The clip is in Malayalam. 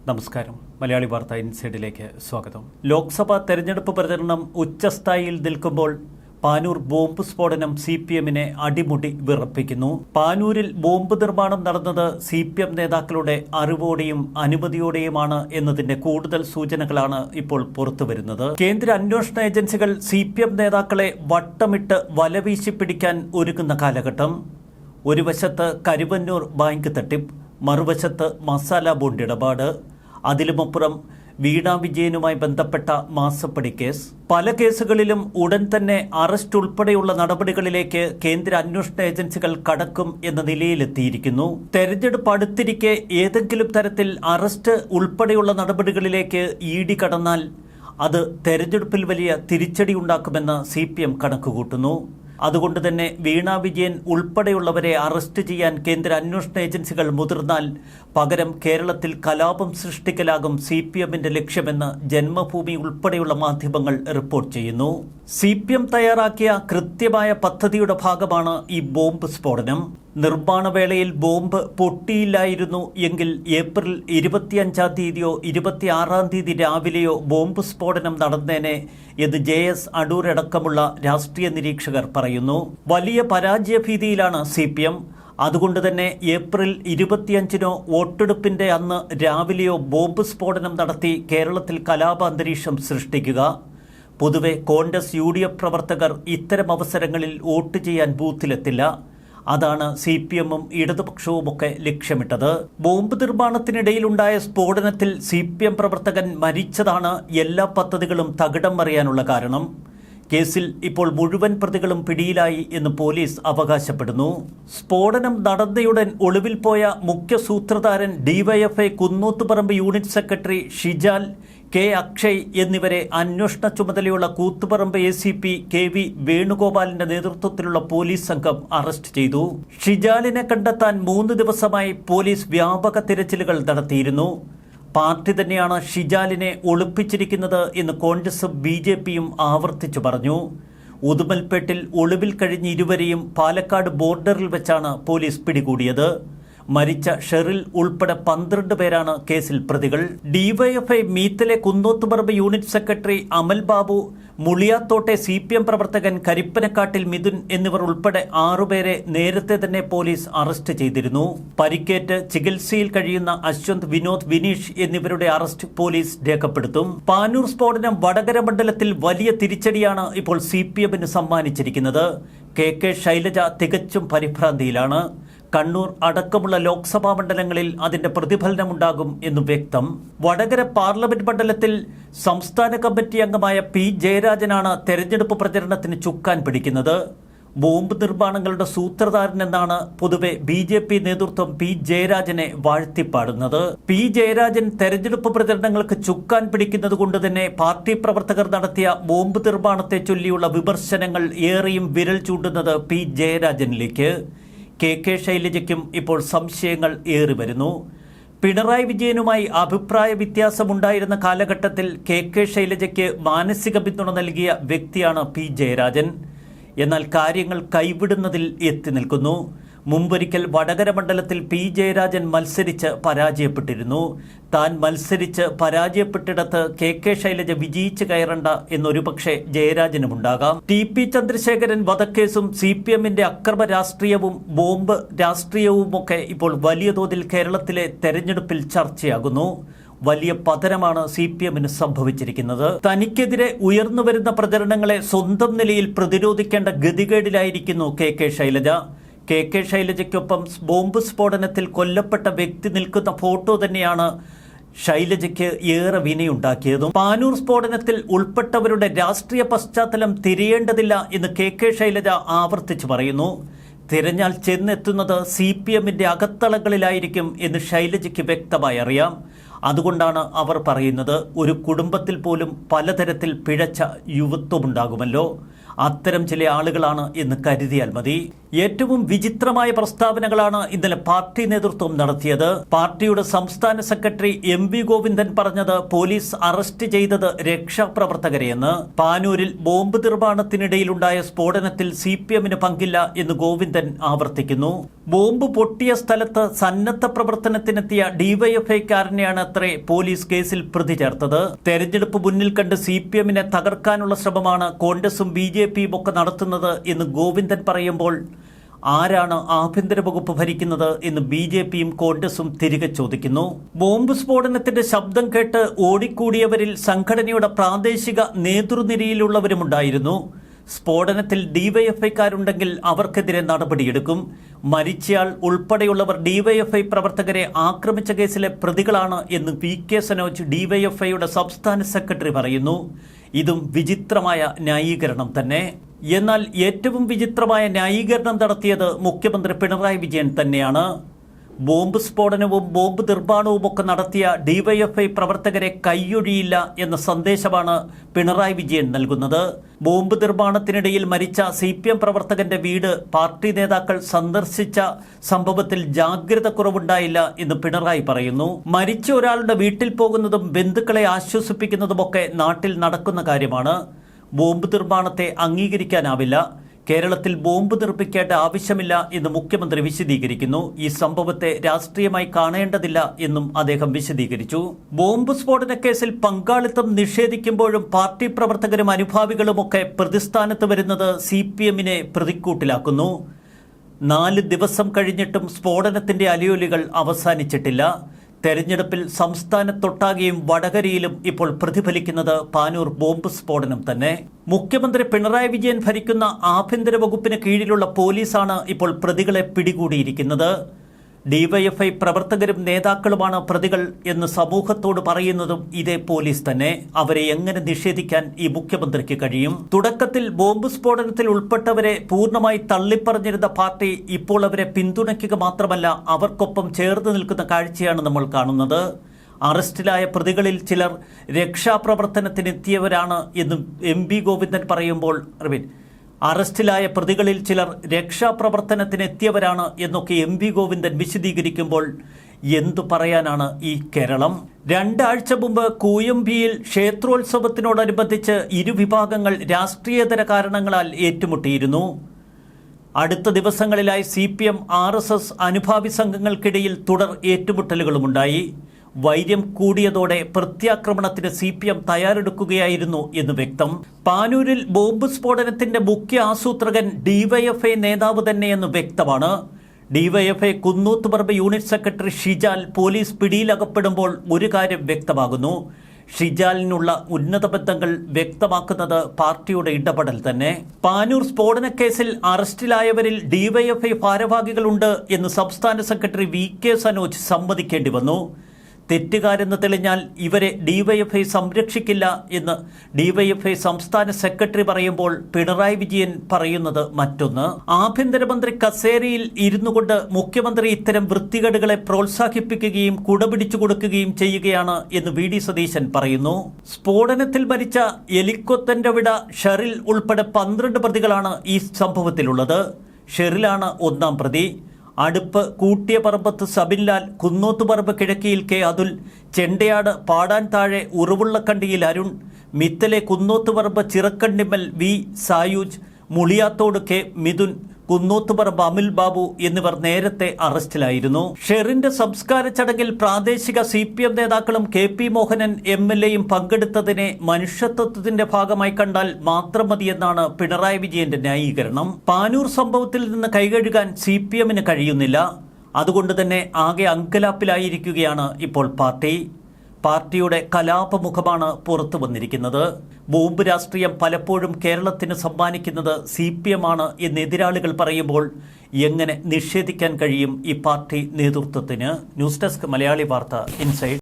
നമസ്കാരം. മലയാളി വാർത്ത ഇൻസൈഡിലേക്ക് സ്വാഗതം. ലോക്സഭാ തെരഞ്ഞെടുപ്പ് പ്രചരണം ഉച്ചസ്ഥായിയിൽ നിൽക്കുമ്പോൾ പാനൂർ ബോംബ് സ്ഫോടനം CPM-നെ അടിമുടി വിറപ്പിക്കുന്നു. പാനൂരിൽ ബോംബ് നിർമ്മാണം നടന്നത് CPM നേതാക്കളുടെ അറിവോടെയും അനുമതിയോടെയുമാണ് എന്നതിന്റെ കൂടുതൽ സൂചനകളാണ് ഇപ്പോൾ പുറത്തുവരുന്നത്. കേന്ദ്ര അന്വേഷണ ഏജൻസികൾ CPM നേതാക്കളെ വട്ടമിട്ട് വലവീശി പിടിക്കാൻ ഒരുങ്ങുന്ന കാലഘട്ടം. ഒരു വശത്ത് കരുവന്നൂർ ബാങ്ക് തട്ടിപ്പ്, മറുവശത്ത് മസാല ബോണ്ട് ഇടപാട്, അതിലുമപ്പുറം വീണ വിജയനുമായി ബന്ധപ്പെട്ട മാസപ്പടി കേസ്. പല കേസുകളിലും ഉടൻ തന്നെ അറസ്റ്റ് ഉൾപ്പെടെയുള്ള നടപടികളിലേക്ക് കേന്ദ്ര അന്വേഷണ ഏജൻസികൾ കടക്കും എന്ന നിലയിലെത്തിയിരിക്കുന്നു. തെരഞ്ഞെടുപ്പ് അടുത്തിരിക്കെ ഏതെങ്കിലും തരത്തിൽ അറസ്റ്റ് ഉൾപ്പെടെയുള്ള നടപടികളിലേക്ക് ED കടന്നാൽ അത് തെരഞ്ഞെടുപ്പിൽ വലിയ തിരിച്ചടി ഉണ്ടാക്കുമെന്ന് CPM കണക്കുകൂട്ടുന്നു. അതുകൊണ്ട് തന്നെ വീണ വിജയൻ ഉൾപ്പെടെയുള്ളവരെ അറസ്റ്റ് ചെയ്യാൻ കേന്ദ്ര അന്വേഷണ ഏജൻസികൾ മുതിർന്നാൽ പകരം കേരളത്തിൽ കലാപം സൃഷ്ടിക്കലാകും CPM-ന്റെ ലക്ഷ്യമെന്ന് ജന്മഭൂമി ഉൾപ്പെടെയുള്ള മാധ്യമങ്ങൾ റിപ്പോർട്ട് ചെയ്യുന്നു. CPM തയ്യാറാക്കിയ കൃത്യമായ പദ്ധതിയുടെ ഭാഗമാണ് ഈ ബോംബ് സ്ഫോടനം. നിർമ്മാണവേളയിൽ ബോംബ് പൊട്ടിയില്ലായിരുന്നു എങ്കിൽ ഏപ്രിൽ 25-ാം തീയതിയോ 26-ാം തീയതി രാവിലെയോ ബോംബ് സ്ഫോടനം നടന്നേനെ എന്ന് JS അടൂരടക്കമുള്ള രാഷ്ട്രീയ നിരീക്ഷകർ പറയുന്നു. വലിയ പരാജയഭീതിയിലാണ് CPM. അതുകൊണ്ട് തന്നെ ഏപ്രിൽ 25-നോ വോട്ടെടുപ്പിന്റെ അന്ന് രാവിലെയോ ബോംബ് സ്ഫോടനം നടത്തി കേരളത്തിൽ കലാപാന്തരീക്ഷം സൃഷ്ടിക്കുക. പൊതുവെ കോൺഗ്രസ് UDF പ്രവർത്തകർ ഇത്തരം അവസരങ്ങളിൽ വോട്ട് ചെയ്യാൻ ബൂത്തിലെത്തില്ല. അതാണ് CPM-ഉം ഇടതുപക്ഷവുമൊക്കെ ലക്ഷ്യമിട്ടത്. ബോംബ് നിർമ്മാണത്തിനിടയിലുണ്ടായ സ്ഫോടനത്തിൽ CPM പ്രവർത്തകൻ മരിച്ചതാണ് എല്ലാ പദ്ധതികളും തകിടം മറിയാനുള്ള കാരണം. കേസിൽ ഇപ്പോൾ മുഴുവൻ പ്രതികളും പിടിയിലായി എന്ന് പോലീസ് അവകാശപ്പെടുന്നു. സ്ഫോടനം നടന്നയുടൻ ഒളിവിൽ പോയ മുഖ്യ സൂത്രധാരൻ DYFI Kunnothuparamba unit secretary Shijal, K. Akshay എന്നിവരെ അന്വേഷണ ചുമതലയുള്ള കൂത്തുപറമ്പ് ACP KV വേണുഗോപാലിന്റെ നേതൃത്വത്തിലുള്ള പോലീസ് സംഘം അറസ്റ്റ് ചെയ്തു. ഷിജാലിനെ കണ്ടെത്താൻ 3 ദിവസമായി പോലീസ് വ്യാപക തിരച്ചിലുകൾ നടത്തിയിരുന്നു. പാർട്ടി തന്നെയാണ് ഷിജാലിനെ ഒളിപ്പിച്ചിരിക്കുന്നത് എന്ന് കോൺഗ്രസും BJP-യും ആവർത്തിച്ചു പറഞ്ഞു. ഉദുമൽപേട്ടിൽ ഒളിവിൽ കഴിഞ്ഞ ഇരുവരെയും പാലക്കാട് ബോർഡറിൽ വെച്ചാണ് പോലീസ് പിടികൂടിയത്. മരിച്ച ഷെറിൽ ഉൾപ്പെടെ 12 പേരാണ് കേസിൽ പ്രതികൾ. DYFI മീത്തലെ കുന്നോത്തുപറമ്പ് യൂണിറ്റ് സെക്രട്ടറി അമൽ ബാബു, മുളിയാത്തോട്ടെ CPM പ്രവർത്തകൻ കരിപ്പനക്കാട്ടിൽ മിഥുൻ എന്നിവർ ഉൾപ്പെടെ 6 പേരെ നേരത്തെ തന്നെ പോലീസ് അറസ്റ്റ് ചെയ്തിരുന്നു. പരിക്കേറ്റ് ചികിത്സയിൽ കഴിയുന്ന അശ്വന്ത്, വിനോദ്, വിനീഷ് എന്നിവരുടെ അറസ്റ്റ് പോലീസ് രേഖപ്പെടുത്തും. പാനൂർ സ്ഫോടനം വടകര മണ്ഡലത്തിൽ വലിയ തിരിച്ചടിയാണ് ഇപ്പോൾ CPM-ന് സമ്മാനിച്ചിരിക്കുന്നത്. KK ശൈലജ തികച്ചും പരിഭ്രാന്തിയിലാണ്. കണ്ണൂർ അടക്കമുള്ള ലോക്സഭാ മണ്ഡലങ്ങളിൽ അതിന്റെ പ്രതിഫലനമുണ്ടാകും എന്നു വ്യക്തം. വടകര പാർലമെന്റ് മണ്ഡലത്തിൽ സംസ്ഥാന കമ്മിറ്റി അംഗമായ P. ജയരാജനാണ് തെരഞ്ഞെടുപ്പ് പ്രചരണത്തിന് ചുക്കാൻ പിടിക്കുന്നത്. ബോംബ് നിർമ്മാണങ്ങളുടെ സൂത്രധാരനെന്നാണ് പൊതുവെ BJP നേതൃത്വം P. ജയരാജനെ വാഴ്ത്തിപ്പാടുന്നത്. P. ജയരാജൻ തെരഞ്ഞെടുപ്പ് പ്രചരണങ്ങൾക്ക് ചുക്കാൻ പിടിക്കുന്നത് കൊണ്ട് തന്നെ പാർട്ടി പ്രവർത്തകർ നടത്തിയ ബോംബ് നിർമ്മാണത്തെ ചൊല്ലിയുള്ള വിമർശനങ്ങൾ ഏറെയും വിരൽ ചൂണ്ടുന്നത് P. ജയരാജനിലേക്ക്. KK ശൈലജയ്ക്കും ഇപ്പോൾ സംശയങ്ങൾ ഏറി വരുന്നു. പിണറായി വിജയനുമായി അഭിപ്രായ വ്യത്യാസമുണ്ടായിരുന്ന കാലഘട്ടത്തിൽ KK ശൈലജയ്ക്ക് മാനസിക പിന്തുണ നൽകിയ വ്യക്തിയാണ് P. ജയരാജൻ. എന്നാൽ കാര്യങ്ങൾ കൈവിടുന്നതിൽ എത്തി നിൽക്കുന്നു. മുമ്പൊരിക്കൽ വടകര മണ്ഡലത്തിൽ P. ജയരാജൻ മത്സരിച്ച് പരാജയപ്പെട്ടിരുന്നു. താൻ മത്സരിച്ച് പരാജയപ്പെട്ടിടത്ത് KK ശൈലജ വിജയിച്ച് കയറണ്ട എന്നൊരുപക്ഷെ ജയരാജനുമുണ്ടാകാം. TP ചന്ദ്രശേഖരൻ വധക്കേസും CPM-ന്റെ അക്രമ രാഷ്ട്രീയവും ബോംബ് രാഷ്ട്രീയവുമൊക്കെ ഇപ്പോൾ വലിയ തോതിൽ കേരളത്തിലെ തെരഞ്ഞെടുപ്പിൽ ചർച്ചയാകുന്നു. വലിയ പതനമാണ് CPM-ന് സംഭവിച്ചിരിക്കുന്നത്. തനിക്കെതിരെ ഉയർന്നുവരുന്ന പ്രചരണങ്ങളെ സ്വന്തം നിലയിൽ പ്രതിരോധിക്കേണ്ട ഗതികേടിലായിരിക്കുന്നു KK ശൈലജ. KK ശൈലജയ്ക്കൊപ്പം ബോംബ് സ്ഫോടനത്തിൽ കൊല്ലപ്പെട്ട വ്യക്തി നിൽക്കുന്ന ഫോട്ടോ തന്നെയാണ് ശൈലജയ്ക്ക് ഏറെ വിനയുണ്ടാക്കിയതും. പാനൂർ സ്ഫോടനത്തിൽ ഉൾപ്പെട്ടവരുടെ രാഷ്ട്രീയ പശ്ചാത്തലം തിരയേണ്ടതില്ല എന്ന് KK ശൈലജ ആവർത്തിച്ചു പറയുന്നു. തിരഞ്ഞാൽ ചെന്നെത്തുന്നത് CPM-ന്റെ അകത്തളങ്ങളിലായിരിക്കും എന്ന് ശൈലജയ്ക്ക് വ്യക്തമായി അറിയാം. അതുകൊണ്ടാണ് അവർ പറയുന്നത്, ഒരു കുടുംബത്തിൽ പോലും പലതരത്തിൽ പിഴച്ച യുവത്വമുണ്ടാകുമല്ലോ, അത്തരം ചില ആളുകളാണ് എന്ന് കരുതിയാൽ മതി. ഏറ്റവും വിചിത്രമായ പ്രസ്താവനകളാണ് ഇന്നലെ പാർട്ടി നേതൃത്വം നടത്തിയത്. പാർട്ടിയുടെ സംസ്ഥാന സെക്രട്ടറി MV ഗോവിന്ദൻ പറഞ്ഞത് പോലീസ് അറസ്റ്റ് ചെയ്തത് രക്ഷാപ്രവർത്തകരെയെന്ന്. പാനൂരിൽ ബോംബ് നിർമ്മാണത്തിനിടയിലുണ്ടായ സ്ഫോടനത്തിൽ CPM-ന് പങ്കില്ല എന്ന് ഗോവിന്ദൻ ആവർത്തിക്കുന്നു. ബോംബ് പൊട്ടിയ സ്ഥലത്ത് സന്നദ്ധ പ്രവർത്തനത്തിനെത്തിയ DYFI-കാരനെയാണ് അത്രേ പോലീസ് കേസിൽ പ്രതി ചേർത്തത്. തെരഞ്ഞെടുപ്പ് മുന്നിൽ കണ്ട് CPM-നെ തകർക്കാനുള്ള ശ്രമമാണ് കോൺഗ്രസും BJP-യും ഒക്കെ നടത്തുന്നത് എന്ന് ഗോവിന്ദൻ പറയുമ്പോൾ ആരാണ് ആഭ്യന്തര വകുപ്പ് ഭരിക്കുന്നത് എന്ന് BJP-യും കോൺഗ്രസും തിരികെ ചോദിക്കുന്നു. ബോംബ് സ്ഫോടനത്തിന്റെ ശബ്ദം കേട്ട് ഓടിക്കൂടിയവരിൽ സംഘടനയുടെ പ്രാദേശിക നേതൃനിരയിലുള്ളവരുമുണ്ടായിരുന്നു. സ്ഫോടനത്തിൽ DYFI-കാരുണ്ടെങ്കിൽ അവർക്കെതിരെ നടപടിയെടുക്കും. മരിച്ചയാൾ ഉൾപ്പെടെയുള്ളവർ DYFI പ്രവർത്തകരെ ആക്രമിച്ച കേസിലെ പ്രതികളാണ് എന്ന് VK സനോജ് DYFI-യുടെ സംസ്ഥാന സെക്രട്ടറി പറയുന്നു. ഇതും വിചിത്രമായ ന്യായീകരണം തന്നെ. എന്നാൽ ഏറ്റവും വിചിത്രമായ ന്യായീകരണം നടത്തിയത് മുഖ്യമന്ത്രി പിണറായി വിജയൻ തന്നെയാണ്. ബോംബ് സ്ഫോടനവും ബോംബ് നിർമ്മാണവും ഒക്കെ നടത്തിയ DYFI പ്രവർത്തകരെ കൈയൊഴിയില്ല എന്ന സന്ദേശമാണ് പിണറായി വിജയൻ നൽകുന്നത്. ബോംബ് നിർമ്മാണത്തിനിടയിൽ മരിച്ച CPM പ്രവർത്തകന്റെ വീട് പാർട്ടി നേതാക്കൾ സന്ദർശിച്ച സംഭവത്തിൽ ജാഗ്രത കുറവുണ്ടായില്ല എന്ന് പിണറായി പറയുന്നു. മരിച്ച ഒരാളുടെ വീട്ടിൽ പോകുന്നതും ബന്ധുക്കളെ ആശ്വസിപ്പിക്കുന്നതുമൊക്കെ നാട്ടിൽ നടക്കുന്ന കാര്യമാണ്. ബോംബ് നിർമ്മാണത്തെ അംഗീകരിക്കാനാവില്ല. കേരളത്തിൽ ബോംബ് നിർമ്മിക്കേണ്ട ആവശ്യമില്ല എന്ന് മുഖ്യമന്ത്രി വിശദീകരിക്കുന്നു. ഈ സംഭവത്തെ രാഷ്ട്രീയമായി കാണേണ്ടതില്ല എന്നും അദ്ദേഹം വിശദീകരിച്ചു. ബോംബ് സ്ഫോടന കേസിൽ പങ്കാളിത്തം നിഷേധിക്കുമ്പോഴും പാർട്ടി പ്രവർത്തകരും അനുഭാവികളുമൊക്കെ പ്രതിസ്ഥാനത്ത് വരുന്നത് CPM-നെ പ്രതിക്കൂട്ടിലാക്കുന്നു. 4 ദിവസം കഴിഞ്ഞിട്ടും സ്ഫോടനത്തിന്റെ അലയൊലികൾ അവസാനിച്ചിട്ടില്ല. തെരഞ്ഞെടുപ്പിൽ സംസ്ഥാനത്തൊട്ടാകെയും വടകരയിലും ഇപ്പോൾ പ്രതിഫലിക്കുന്നത് പാനൂർ ബോംബ് സ്ഫോടനം തന്നെ. മുഖ്യമന്ത്രി പിണറായി വിജയൻ ഭരിക്കുന്ന ആഭ്യന്തര വകുപ്പിന് കീഴിലുള്ള പോലീസാണ് ഇപ്പോൾ പ്രതികളെ പിടികൂടിയിരിക്കുന്നത്. DYFI പ്രവർത്തകരും നേതാക്കളുമാണ് പ്രതികൾ എന്ന് സമൂഹത്തോട് പറയുന്നതും ഇതേ പോലീസ് തന്നെ. അവരെ എങ്ങനെ നിഷേധിക്കാൻ ഈ മുഖ്യമന്ത്രിക്ക് കഴിയും? തുടക്കത്തിൽ ബോംബ് സ്ഫോടനത്തിൽ ഉൾപ്പെട്ടവരെ പൂർണ്ണമായി തള്ളിപ്പറഞ്ഞിരുന്ന പാർട്ടി ഇപ്പോൾ അവരെ പിന്തുണയ്ക്കുക മാത്രമല്ല അവർക്കൊപ്പം ചേർന്ന് നിൽക്കുന്ന കാഴ്ചയാണ് നമ്മൾ കാണുന്നത്. അറസ്റ്റിലായ പ്രതികളിൽ ചിലർ രക്ഷാപ്രവർത്തനത്തിനെത്തിയവരാണ് എന്നും MV ഗോവിന്ദൻ പറയുമ്പോൾ അറസ്റ്റിലായ പ്രതികളിൽ ചിലർ രക്ഷാപ്രവർത്തനത്തിനെത്തിയവരാണ് എന്നൊക്കെ MV ഗോവിന്ദൻ വിശദീകരിക്കുമ്പോൾ എന്തു പറയാനാണ് ഈ കേരളം? 2 ആഴ്ച മുമ്പ് കൂയമ്പിയിൽ ക്ഷേത്രോത്സവത്തിനോടനുബന്ധിച്ച് ഇരുവിഭാഗങ്ങൾ രാഷ്ട്രീയേതര കാരണങ്ങളാൽ ഏറ്റുമുട്ടിയിരുന്നു. അടുത്ത ദിവസങ്ങളിലായി CPM RSS അനുഭാവി സംഘങ്ങൾക്കിടയിൽ തുടർ ഏറ്റുമുട്ടലുകളുമുണ്ടായി. വൈര്യം കൂടിയതോടെ പ്രത്യാക്രമണത്തിന് CPM തയ്യാറെടുക്കുകയായിരുന്നു എന്ന് വ്യക്തം. പാനൂരിൽ ബോംബ് സ്ഫോടനത്തിന്റെ മുഖ്യ ആസൂത്രകൻ DYFI നേതാവ് തന്നെയെന്ന് വ്യക്തമാണ്. DYFI Kunnuthuparamba unit secretary Shijal police പിടിയിലകപ്പെടുമ്പോൾ ഒരു കാര്യം വ്യക്തമാകുന്നു. ഷിജാലിനുള്ള ഉന്നത ബന്ധങ്ങൾ വ്യക്തമാക്കുന്നത് പാർട്ടിയുടെ ഇടപെടൽ തന്നെ. പാനൂർ സ്ഫോടനക്കേസിൽ അറസ്റ്റിലായവരിൽ DYFI ഭാരവാഹികളുണ്ട് എന്ന് സംസ്ഥാന സെക്രട്ടറി VK സനോജ് സമ്മതിക്കേണ്ടി വന്നു. തെറ്റുകാരെന്ന് തെളിഞ്ഞാൽ ഇവരെ DYFI സംരക്ഷിക്കില്ല എന്ന് DYFI സംസ്ഥാന സെക്രട്ടറി പറയുമ്പോൾ പിണറായി വിജയൻ പറയുന്നത് മറ്റൊന്ന്. ആഭ്യന്തരമന്ത്രി കസേരയിൽ ഇരുന്നു കൊണ്ട് മുഖ്യമന്ത്രി ഇത്തരം വൃത്തികേടുകളെ പ്രോത്സാഹിപ്പിക്കുകയും കുടപിടിച്ചു കൊടുക്കുകയും ചെയ്യുകയാണ് എന്ന് VD സതീശൻ പറയുന്നു. സ്ഫോടനത്തിൽ മരിച്ച എലിക്കൊത്തന്റെ വിട ഷെറിൽ ഉൾപ്പെടെ 12 പ്രതികളാണ് ഈ സംഭവത്തിലുള്ളത്. ഷെറിലാണ് 1-ാം പ്രതി. അടുപ്പ് കൂട്ടിയ പറമ്പത്ത് സബിൻലാൽ, കുന്നോത്തുപറമ്പ് കിഴക്കിയിൽ K അതുൽ, ചെണ്ടയാട് പാടാൻ താഴെ ഉറുവുള്ളക്കണ്ടിയിൽ അരുൺ, മിത്തലെ കുന്നോത്തുപറമ്പ് ചിറക്കണ്ടിമ്മൽ V സായൂജ്, മുളിയാത്തോട് K മിഥുൻ, കുന്നോത്തുപറമ്പ് അമിൽ ബാബു എന്നിവർ നേരത്തെ അറസ്റ്റിലായിരുന്നു. ഷെറിന്റെ സംസ്കാര ചടങ്ങിൽ പ്രാദേശിക CPM നേതാക്കളും KP മോഹനൻ MLA-യും പങ്കെടുത്തതിനെ മനുഷ്യത്വത്തിന്റെ ഭാഗമായി കണ്ടാൽ മാത്രം മതിയെന്നാണ് പിണറായി വിജയന്റെ ന്യായീകരണം. പാനൂർ സംഭവത്തിൽ നിന്ന് കൈകഴുകാൻ CPM-ന് കഴിയുന്നില്ല. അതുകൊണ്ട് തന്നെ ആകെ അങ്കലാപ്പിലായിരിക്കുകയാണ് ഇപ്പോൾ പാർട്ടിയുടെ കലാപമുഖമാണ് പുറത്തു വന്നിരിക്കുന്നത്. ബോംബ് രാഷ്ട്രീയം പലപ്പോഴും കേരളത്തിന് സമ്മാനിക്കുന്നത് CPM ആണ് എന്ന് എതിരാളികൾ പറയുമ്പോൾ എങ്ങനെ നിഷേധിക്കാൻ കഴിയും ഈ പാർട്ടി നേതൃത്വത്തിന്? ന്യൂസ് ഡെസ്ക് മലയാളി വാർത്ത ഇൻസൈഡ്.